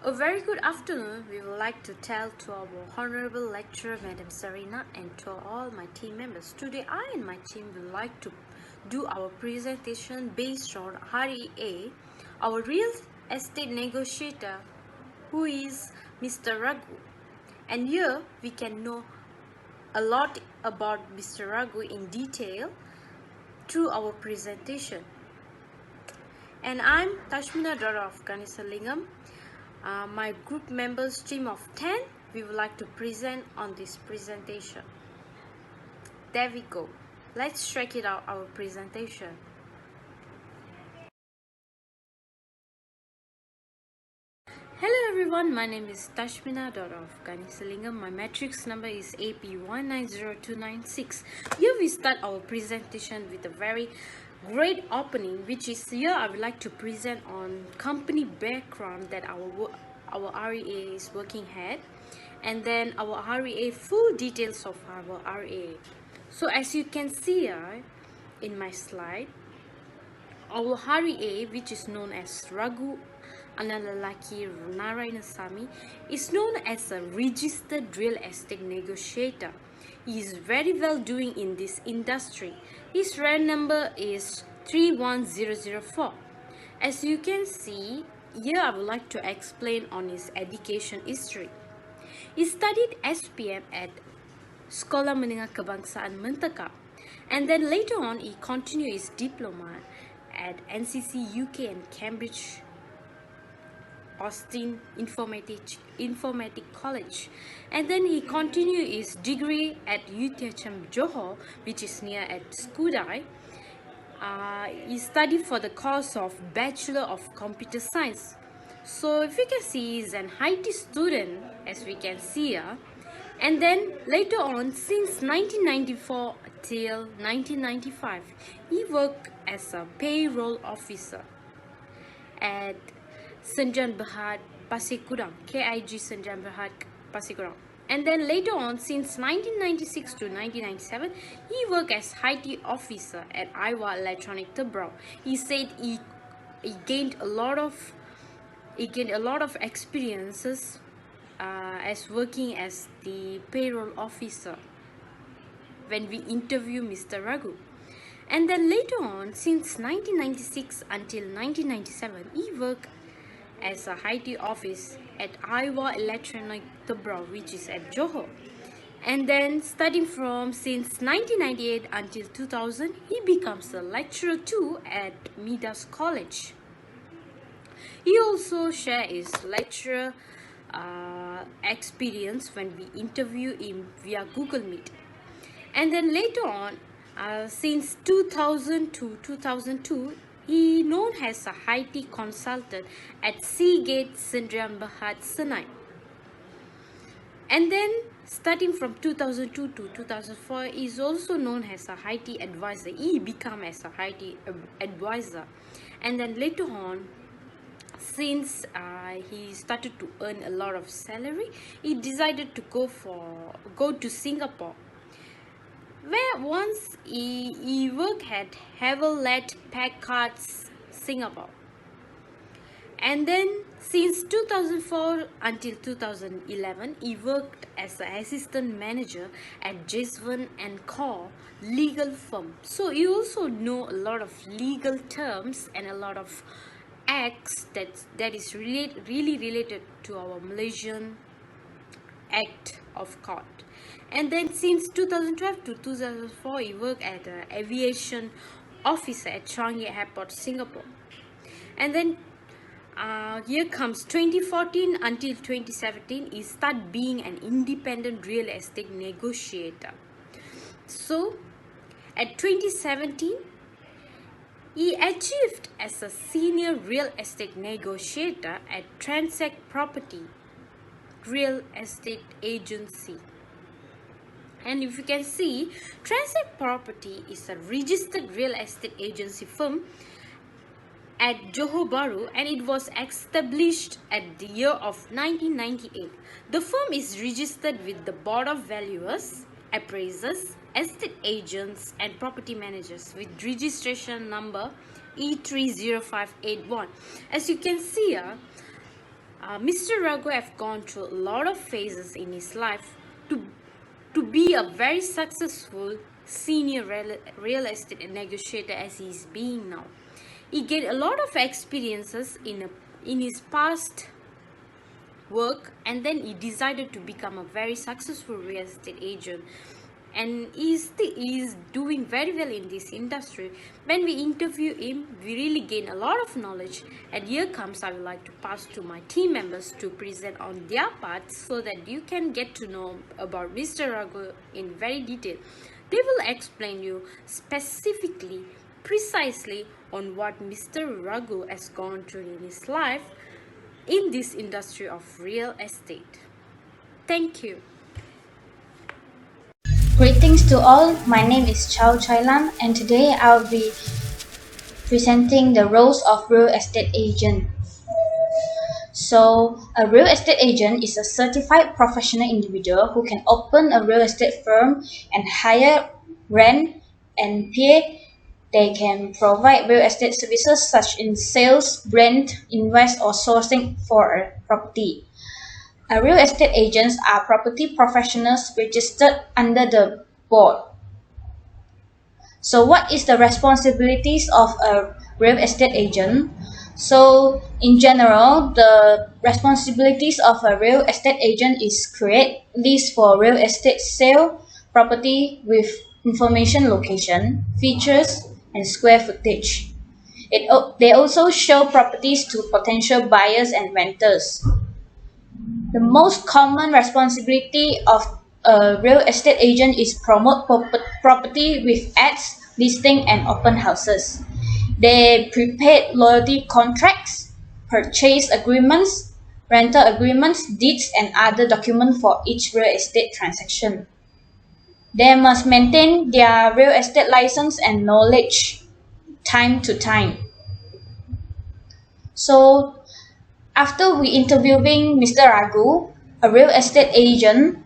A very good afternoon. We would like to tell to our Honorable Lecturer, Madam Sarina, and to all my team members. Today, I and my team would like to do our presentation based on REA, our real estate negotiator, who is Mr. Raghu. And here we can know a lot about Mr. Raghu in detail through our presentation. And I'm Tashmina, daughter of Ganisalingam. My group members, team of 10, we would like to present on this presentation. There we go. Let's check it out, our presentation. Hello everyone, my name is Tashmina, daughter of Ganisalingam. My matrix number is AP190296. Here we start our presentation with a very great opening, which is here I would like to present on company background that our REA is working at, and then our REA, full details of our REA. So as you can see here in my slide, our REA, which is known as Raghu Analalaki Narayanasamy, is known as a registered real estate negotiator. He is very well doing in this industry. His RAN number is 31004. As you can see, here I would like to explain on his education history. He studied SPM at Sekolah Menengah Kebangsaan Mentaka, and then later on he continued his diploma at NCC UK and Cambridge Austin Informatic College, and then he continued his degree at UTHM Johor, which is near at Skudai. He studied for the course of Bachelor of Computer Science. So if you can see, he's an IT student, as we can see here. And then later on, since 1994 till 1995, he worked as a payroll officer at Sdn Bhd Pasir Gudang, KIG Sdn Bhd Pasir Gudang. And then later on, since 1996 to 1997, he worked as IT officer at Aiwa Electronic Tebrau. He said he gained a lot of experiences as working as the payroll officer when we interview Mr. Raghu. And then later on, since 1996 until 1997, he worked as a IT office at Aiwa Electronic Tebrau, which is at Johor. And then studying from since 1998 until 2000, he becomes a lecturer too at Midas College. He also shares his lecturer experience when we interview him via Google Meet. And then later on, since 2000 to 2002, he known as a IT consultant at Seagate Sdn Bhd Senai. And then starting from 2002 to 2004, he is also known as a IT advisor. He became as a IT advisor. And then later on, since he started to earn a lot of salary, he decided to go to Singapore, where once he worked at Hewlett Packard Singapore. And then since 2004 until 2011, he worked as an assistant manager at Jeswan & Co. legal firm. So you also know a lot of legal terms and a lot of acts that is really related to our Malaysian Act of Court. And then since 2012 to 2004, he worked as an aviation officer at Changi Airport, Singapore. And then here comes 2014 until 2017, he started being an independent real estate negotiator. So at 2017, he achieved as a senior real estate negotiator at Transact Property Real Estate Agency. And if you can see, Transact Property is a registered real estate agency firm at Johor Bahru, and it was established at the year of 1998. The firm is registered with the Board of Valuers, Appraisers, Estate Agents and Property Managers with registration number E30581. As you can see here, Mr. Raghu have gone through a lot of phases in his life to to be a very successful senior real estate negotiator as he is being now. He gained a lot of experiences in his past work, and then he decided to become a very successful real estate agent, and he's doing very well in this industry. When we interview him, we really gain a lot of knowledge, and here comes I would like to pass to my team members to present on their part so that you can get to know about Mr. Raghu in very detail. They will explain you specifically, precisely on what Mr. Raghu has gone through in his life in this industry of real estate. Thank you. Greetings to all, my name is Chao Chai Lam, and today I'll be presenting the roles of real estate agent. So, a real estate agent is a certified professional individual who can open a real estate firm and hire, rent, and pay. They can provide real estate services such as sales, rent, invest, or sourcing for a property. Real estate agents are property professionals registered under the board. So what is the responsibilities of a real estate agent? So in general, the responsibilities of a real estate agent is create list for real estate sale, property with information, location, features, and square footage. They also show properties to potential buyers and renters. The most common responsibility of a real estate agent is promote property with ads, listing, and open houses. They prepare loyalty contracts, purchase agreements, rental agreements, deeds, and other documents for each real estate transaction. They must maintain their real estate license and knowledge time to time. So after we interviewing Mr. Raghu, a real estate agent,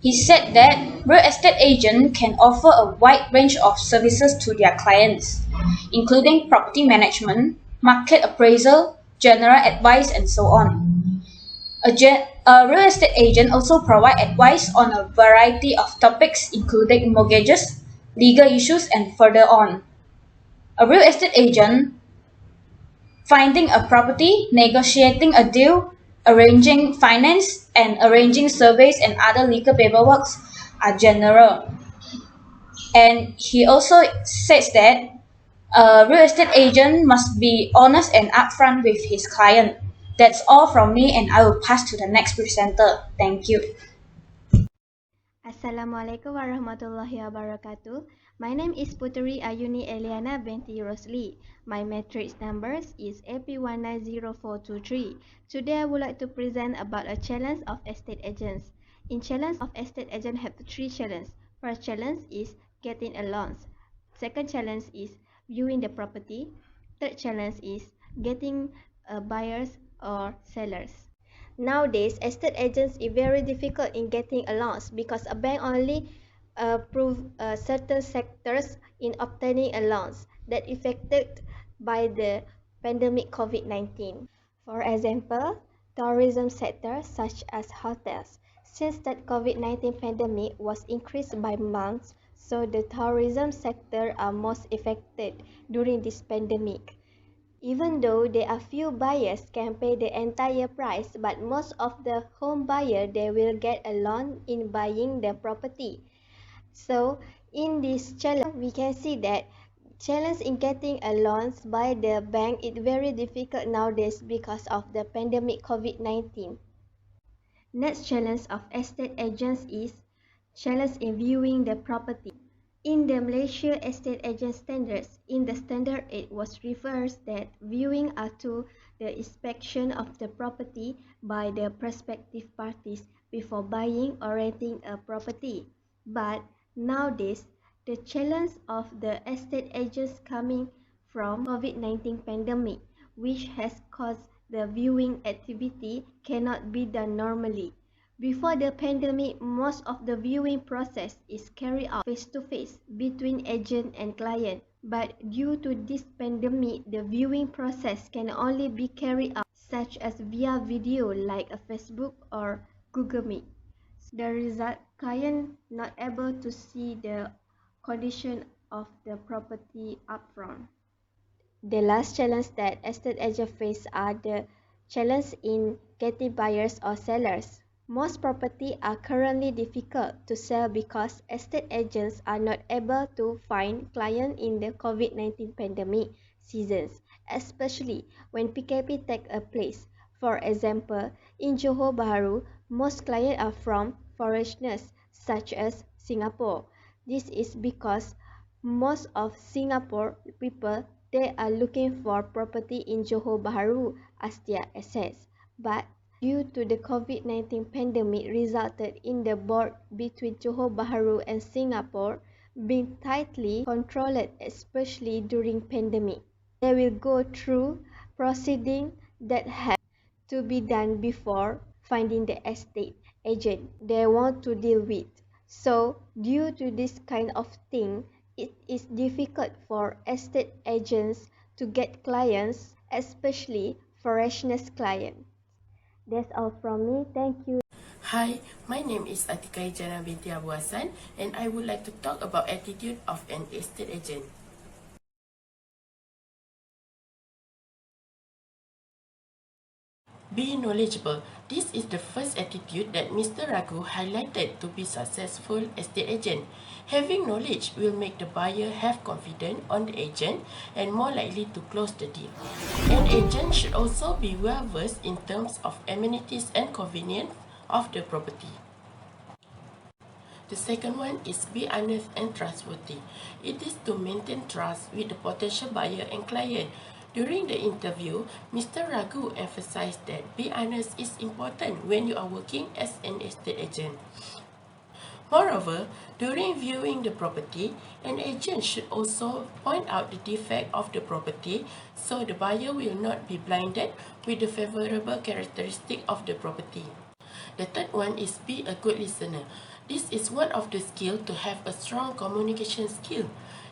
he said that real estate agent can offer a wide range of services to their clients, including property management, market appraisal, general advice, and so on. A real estate agent also provide advice on a variety of topics, including mortgages, legal issues, and further on. A real estate agent finding a property, negotiating a deal, arranging finance, and arranging surveys and other legal paperwork are general. And he also says that a real estate agent must be honest and upfront with his client. That's all from me, and I will pass to the next presenter. Thank you. Assalamualaikum warahmatullahi wabarakatuh. My name is Puteri Ayuni Eliana binti Rosli. My matrix numbers is AP190423. Today I would like to present about a challenge of estate agents. In challenge of estate agent have three challenges. First challenge is getting a loan. Second challenge is viewing the property. Third challenge is getting buyers or sellers. Nowadays, estate agents is very difficult in getting a loan because a bank only approve certain sectors in obtaining a loans that affected by the pandemic COVID-19. For example, tourism sector such as hotels. Since that COVID-19 pandemic was increased by months, so the tourism sector are most affected during this pandemic. Even though there are few buyers can pay the entire price, but most of the home buyer they will get a loan in buying the property. So in this challenge, we can see that challenge in getting a loans by the bank is very difficult nowadays because of the pandemic COVID-19. Next challenge of estate agents is challenge in viewing the property. In the Malaysia Estate Agent Standards, in the standard it was reversed that viewing are to the inspection of the property by the prospective parties before buying or renting a property. But nowadays, the challenge of the estate agents coming from COVID-19 pandemic, which has caused the viewing activity cannot be done normally. Before the pandemic, most of the viewing process is carried out face-to-face between agent and client. But due to this pandemic, the viewing process can only be carried out such as via video like a Facebook or Google Meet. The result, client not able to see the condition of the property upfront. The last challenge that estate agents face are the challenge in getting buyers or sellers. Most properties are currently difficult to sell because estate agents are not able to find clients in the COVID-19 pandemic seasons, especially when PKP takes place. For example, in Johor Bahru, most clients are from foreigners such as Singapore. This is because most of Singapore people they are looking for property in Johor Bahru as their assets. But due to the COVID-19 pandemic resulted in the border between Johor Bahru and Singapore being tightly controlled, especially during pandemic. They will go through proceedings that have to be done before finding the estate agent they want to deal with. So, due to this kind of thing, it is difficult for estate agents to get clients, especially foreigners clients. That's all from me. Thank you. Hi, my name is Atika Ijana binti Abu Hassan and I would like to talk about attitude of an estate agent. Be knowledgeable. This is the first attitude that Mr. Raghu highlighted to be successful estate agent. Having knowledge will make the buyer have confidence on the agent and more likely to close the deal. An agent should also be well versed in terms of amenities and convenience of the property. The second one is be honest and trustworthy. It is to maintain trust with the potential buyer and client. During the interview, Mr. Raghu emphasized that be honest is important when you are working as an estate agent. Moreover, during viewing the property, an agent should also point out the defect of the property so the buyer will not be blinded with the favorable characteristic of the property. The third one is be a good listener. This is one of the skills to have a strong communication skill.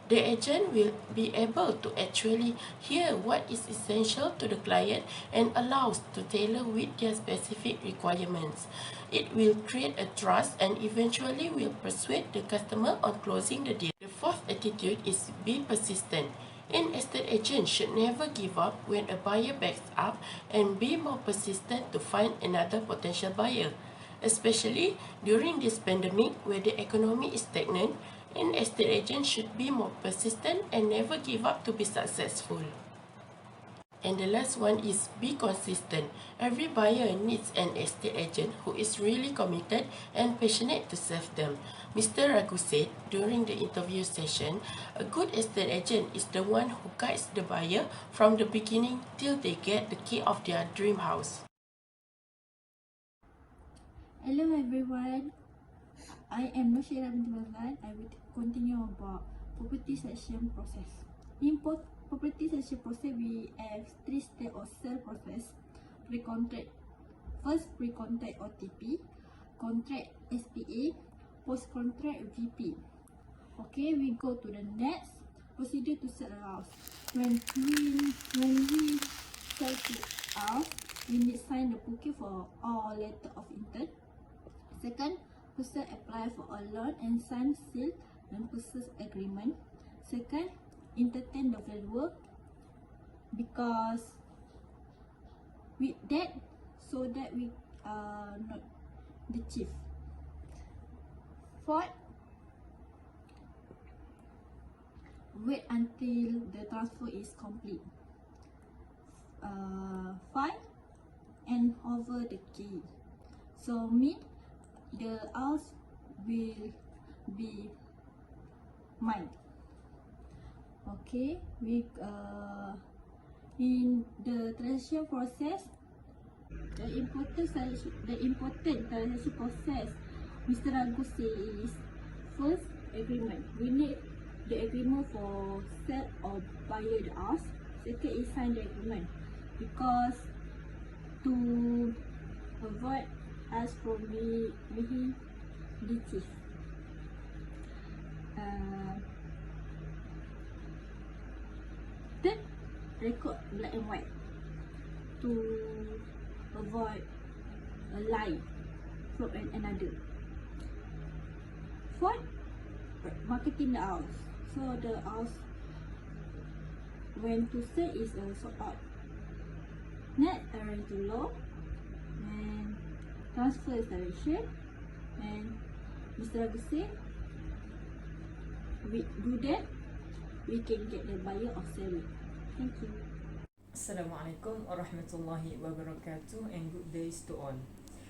The agent will be able to actually hear what is essential to the client and allows to tailor with their specific requirements. It will create a trust and eventually will persuade the customer on closing the deal. The fourth attitude is be persistent. An estate agent should never give up when a buyer backs up and be more persistent to find another potential buyer. Especially during this pandemic where the economy is stagnant, an estate agent should be more persistent and never give up to be successful. And the last one is be consistent. Every buyer needs an estate agent who is really committed and passionate to serve them. Mr. Raghu said during the interview session, a good estate agent is the one who guides the buyer from the beginning till they get the key of their dream house. Hello everyone, I am Noshira binti Bazlan. I will continue about property selection process. In property selection process, we have 3 steps of sale process. Pre-contract. First, pre-contract OTP, contract SPA, post-contract VP. Okay, we go to the next procedure to sell a house. When we sell the house, we need sign the booking for our letter of intent. Second, person apply for a loan and sign seal and purchase agreement. Second, entertain the valuer because with that, so that we are not the chief. Fourth, wait until the transfer is complete. 5, and over the key. So mean the house will be mine. Okay, we in the transaction process, the important transaction process Mr. Raghu says is first agreement. We need the agreement for sell or buy the house. Second is sign the agreement because to avoid us from being the chief. Third, record black and white. to avoid a lie from another. Fourth, marketing the house. So the house when to say is sold out. Net rental law and transfer installation, and Mr. Ragu said we do that we can get the buyer or seller. Thank you. Assalamualaikum warahmatullahi wabarakatuh and good days to all.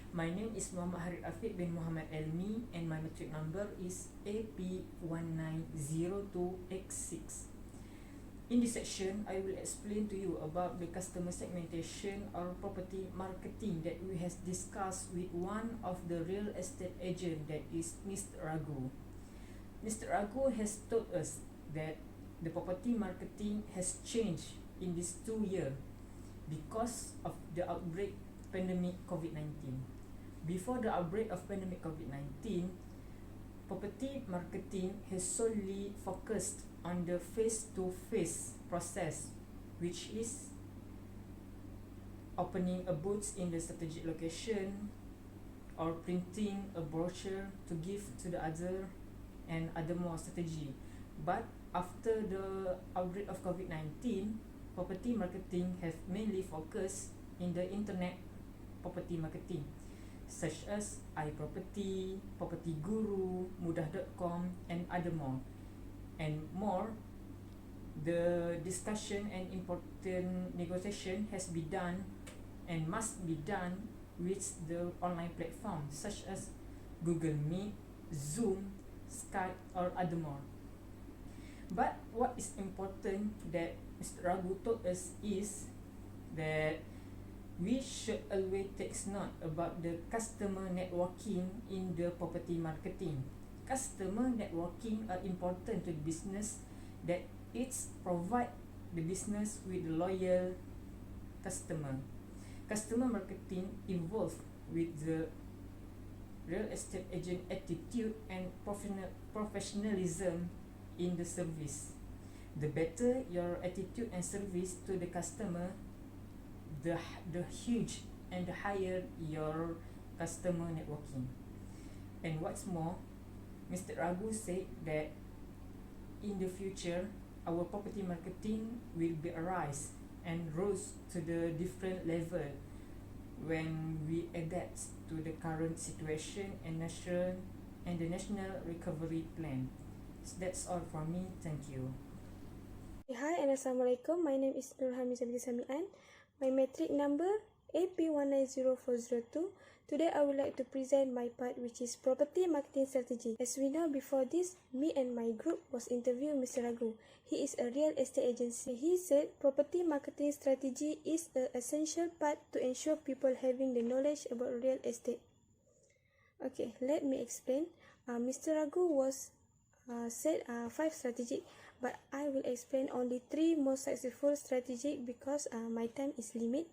My name is Muhammad Harith Afiq bin Muhammad Elmi and my matric number is AP1902X6. In this section, I will explain to you about the customer segmentation or property marketing that we have discussed with one of the real estate agent, that is Mr. Ragu. Mr. Ragu has told us that the property marketing has changed in these 2 years because of the outbreak pandemic COVID-19. Before the outbreak of pandemic COVID-19, property marketing has solely focused on the face-to-face process, which is opening a booth in the strategic location or printing a brochure to give to the other and other more strategy. But after the outbreak of COVID-19, property marketing have mainly focused in the internet property marketing, such as iProperty, Property Guru, Mudah.com, and other more. And more, the discussion and important negotiation has been done and must be done with the online platform such as Google Meet, Zoom, Skype, or other more. But what is important that Mr. Ragu told us is that we should always take note about the customer networking in the property marketing. Customer networking are important to the business, that it's provide the business with loyal customer. Customer marketing involved with the real estate agent attitude and professionalism in the service. The better your attitude and service to the customer, the huge and the higher your customer networking. And what's more, Mr. Ragu said that in the future, our property marketing will be arise and rose to the different level when we adapt to the current situation and the national recovery plan. So that's all from me. Thank you. Hi and Assalamualaikum. My name is Nurhamiza binti Samian. My matric number AP190402. Today I would like to present my part, which is property marketing strategy. As we know, before this, me and my group was interviewing Mr. Ragu. He is a real estate agency. He said property marketing strategy is an essential part to ensure people having the knowledge about real estate. Okay, let me explain. Mr. Ragu was said 5 strategic, but I will explain only 3 most successful strategic because my time is limit.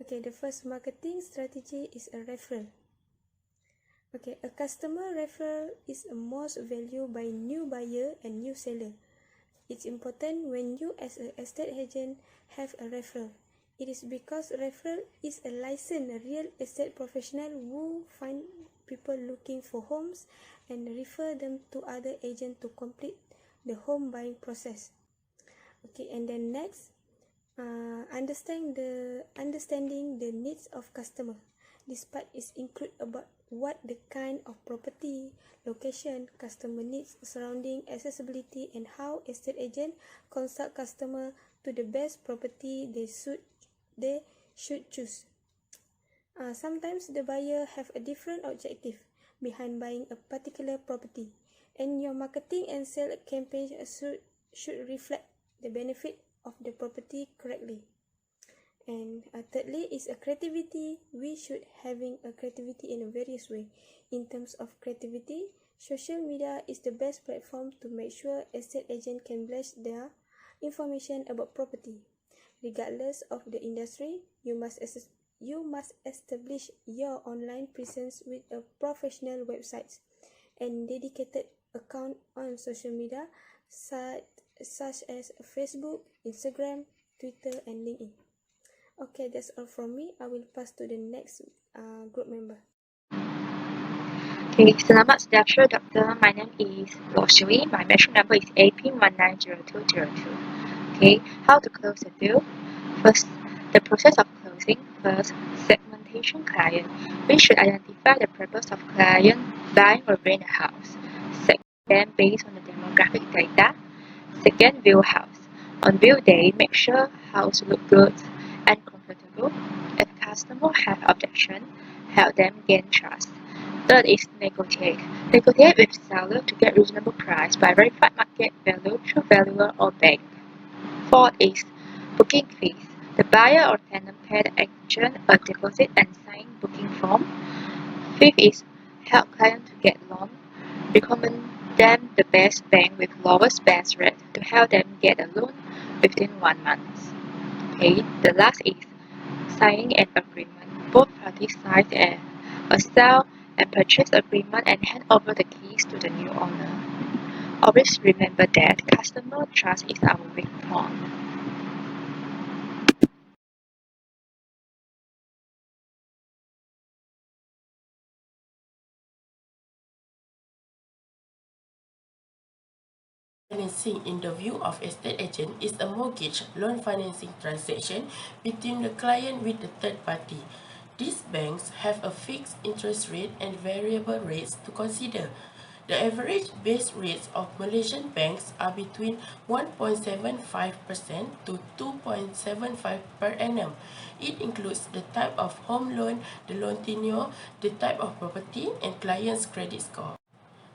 Okay, the first marketing strategy is a referral. Okay, a customer referral is most valued by new buyer and new seller. It's important when you as an estate agent have a referral. It is because referral is a licensed real estate professional who find people looking for homes and refer them to other agents to complete the home buying process. Okay, and then next, understanding the needs of customer. This part is include about what the kind of property, location, customer needs, surrounding, accessibility, and how estate agent consult customer to the best property they should choose. Sometimes the buyer have a different objective behind buying a particular property, and your marketing and sales campaign should reflect the benefit of the property correctly. And thirdly is a creativity. We should having a creativity in a various way. In terms of creativity, social media is the best platform to make sure estate agent can blast their information about property. Regardless of the industry, you must establish your online presence with a professional website and dedicated account on social media such as Facebook, Instagram, Twitter, and LinkedIn. Okay, that's all from me. I will pass to the next group member. Okay, selamat sejahtera doktor. My name is Rosalie. My measure number is AP190202. Okay, how to close a deal? First, the process of closing. First, segmentation client. We should identify the purpose of client buying or rent a house. Second, based on the demographic data. Second, view house. On view day, make sure house look good and comfortable. If customer have objection, help them gain trust. Third is negotiate. Negotiate with seller to get reasonable price by verified market value through valuer or bank. Fourth is booking fees. The buyer or tenant pay the agent a deposit and sign booking form. Fifth is help client to get loan. Recommend them the best bank with lowest best rate to help them get a loan within 1 month. Okay, the last is signing an agreement. Both parties sign a sale and purchase agreement and hand over the keys to the new owner. Always remember that customer trust is our weak point. Financing in the view of estate agent is a mortgage loan financing transaction between the client with the third party. These banks have a fixed interest rate and variable rates to consider. The average base rates of Malaysian banks are between 1.75% to 2.75% per annum. It includes the type of home loan, the loan tenure, the type of property, and client's credit score.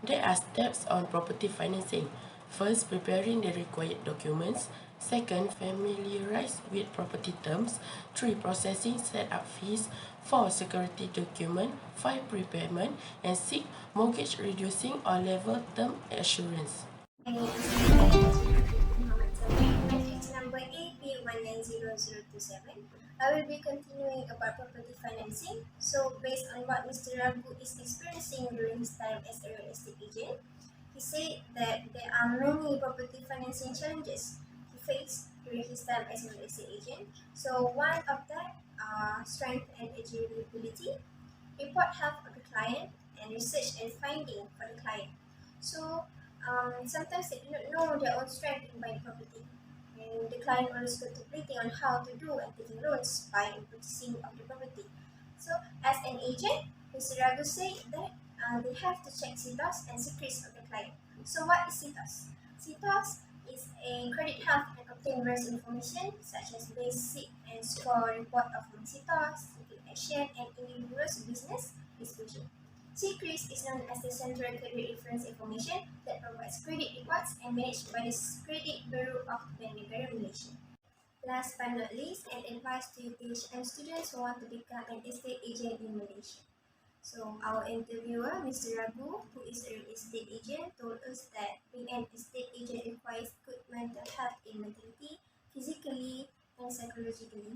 There are steps on property financing. First, preparing the required documents. Second, familiarize with property terms. 3, processing setup fees. 4, security document. 5, prepayment. And 6, mortgage reducing or level term assurance. My name is Muhammad Tawfiq, matrix number AP190027. I will be continuing about property financing. So based on what Mr. Ragu is experiencing during his time as a real estate agent, he said that there are many property financing challenges he faced during his time as a real estate agent. So one of that are strength and eligibility, report health of the client, and research and finding for the client. So sometimes they do not know their own strength in buying property. And the client always contemplating on how to do and taking loans, buying and purchasing of the property. So as an agent, Mr. Ragu said that they have to check CITOS and secrets of the client. So what is CITOS? CITOS is a credit health and obtain various information such as basic and score report of CITOS, action and individual's business disclosure. CCRIS is known as the Central Credit Reference Information that provides credit reports and managed by the Credit Bureau of Bank Negara Malaysia. Last but not least, an advice to PhD students who want to become an estate agent in Malaysia. So our interviewer, Mr. Ragu, who is a real estate agent, told us that being an estate agent requires good mental health in mentally, physically, and psychologically.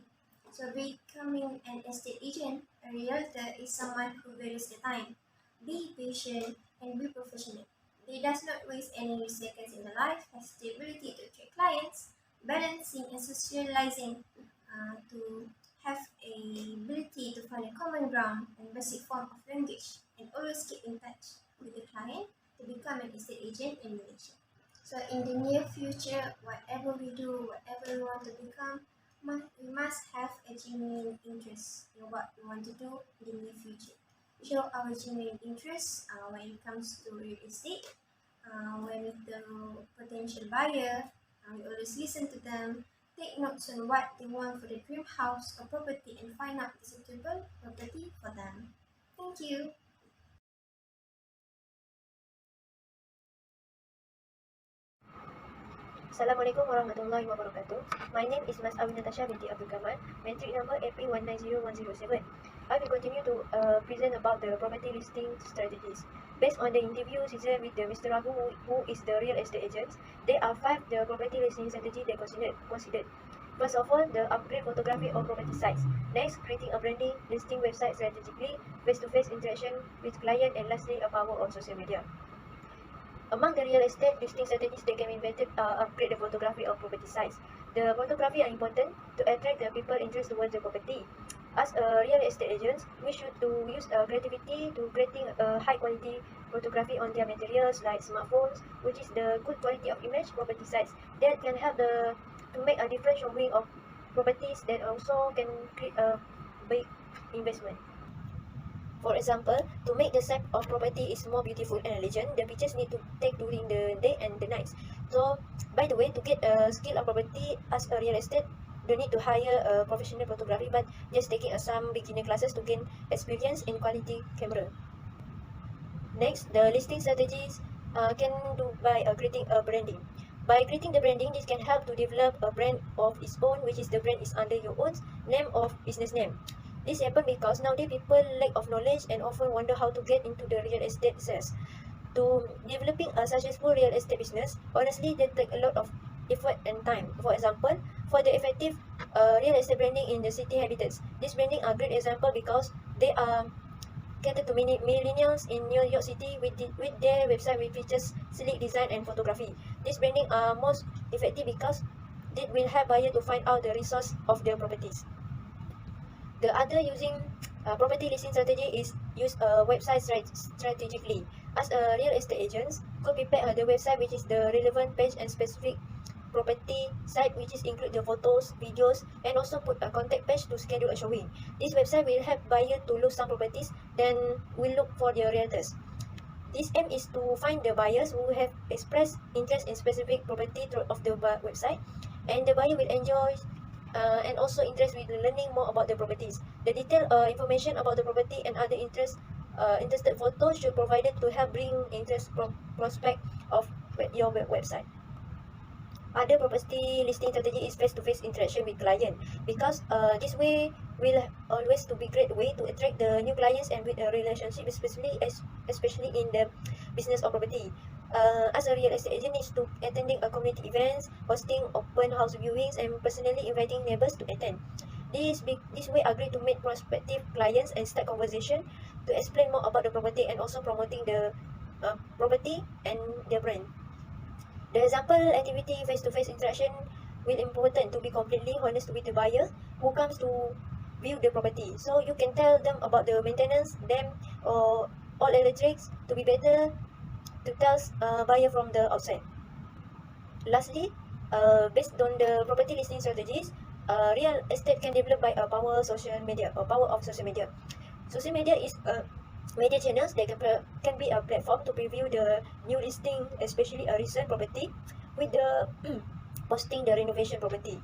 So becoming an estate agent, a realtor is someone who values the time, be patient, and be professional. They does not waste any seconds in their life, has the ability to attract clients, balancing and socializing to have a ability to find a common ground and basic form of language and always keep in touch with the client to become an estate agent in Malaysia. So in the near future, whatever we do, whatever we want to become, we must have a genuine interest in what we want to do in the near future. Show our genuine interest when it comes to real estate. When with the potential buyer, we always listen to them, take notes on what they want for the dream house or property and find out the suitable property for them. Thank you. Assalamualaikum warahmatullahi wabarakatuh. My name is Mas Awi Natasha binti Abdul Kamal, matric number AP190107. I will continue to present about the property listing strategies. Based on the interview season with Mr. Ragu, who is the real estate agent, there are 5 the property listing strategies they considered. First of all, the upgrade photography of property sites. Next, creating a branding, listing website strategically, face-to-face interaction with client, and lastly, a power on social media. Among the real estate listing strategies that can be invented upgrade the photography of property sites. The photography are important to attract the people interest towards the property. As a real estate agents, we should to use creativity to creating a high quality photography on their materials like smartphones, which is the good quality of image property sites that can help to make a different showing of properties that also can create a big investment. For example, to make the site of property is more beautiful and elegant, the pictures need to take during the day and the nights. So, by the way, to get a skill of property as a real estate, don't need to hire a professional photography, but just taking some beginner classes to gain experience in quality camera. Next, the listing strategies can do by creating a branding. By creating the branding, this can help to develop a brand of its own, which is the brand is under your own name of business name. This happens because nowadays people lack of knowledge and often wonder how to get into the real estate sales. To developing a successful real estate business, honestly, they take a lot of effort and time. For example, for the effective real estate branding in the city habitats, this branding are great example because they are catered to millennials in New York City with their website which features sleek design and photography. This branding are most effective because it will help buyer to find out the resource of their properties. The other using property listing strategy is use a website strategically. As a real estate agent, could prepare the website which is the relevant page and specific property site which is include the photos, videos, and also put a contact page to schedule a showing. This website will help buyer to look some properties, then will look for their realtors. This aim is to find the buyers who have expressed interest in specific property of the website, and the buyer will enjoy and also interest with learning more about the properties. The detailed information about the property and other interested photos should be provided to help bring interest prospect of your website. Other property listing strategy is face-to-face interaction with client, because this way will always to be great way to attract the new clients and with a relationship, especially in the business of property. As a real estate agent, needs to attending a community events, hosting open house viewings, and personally inviting neighbors to attend. This way agree to meet prospective clients and start conversation to explain more about the property and also promoting the property and their brand. The example activity face-to-face interaction will important to be completely honest with the buyer who comes to view the property. So you can tell them about the maintenance, them or all electrics to be better to tell buyer from the outside. Lastly, based on the property listing strategies, real estate can develop by a power of social media. Social media is media channels that can be a platform to preview the new listing, especially a recent property, with the posting the renovation property.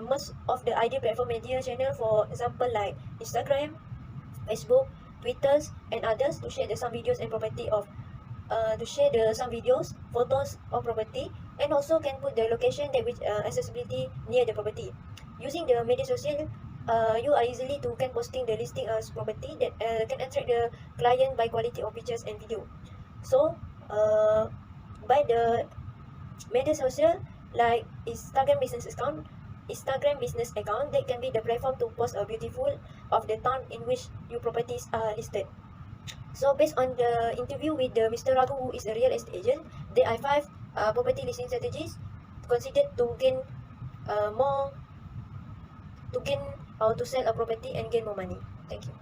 Most of the ideal platform media channel, for example, like Instagram, Facebook, Twitter, and others, to share some videos and property of some videos, photos of property, and also can put the location that which accessibility near the property. Using the media social, you are easily to can posting the listing as property that can attract the client by quality of pictures and video. So by the media social like Instagram business account, that can be the platform to post a beautiful of the town in which your properties are listed. So based on the interview with the Mr. Raghu, who is a real estate agent, there are 5 property listing strategies considered to gain more to gain or to sell a property and gain more money. Thank you.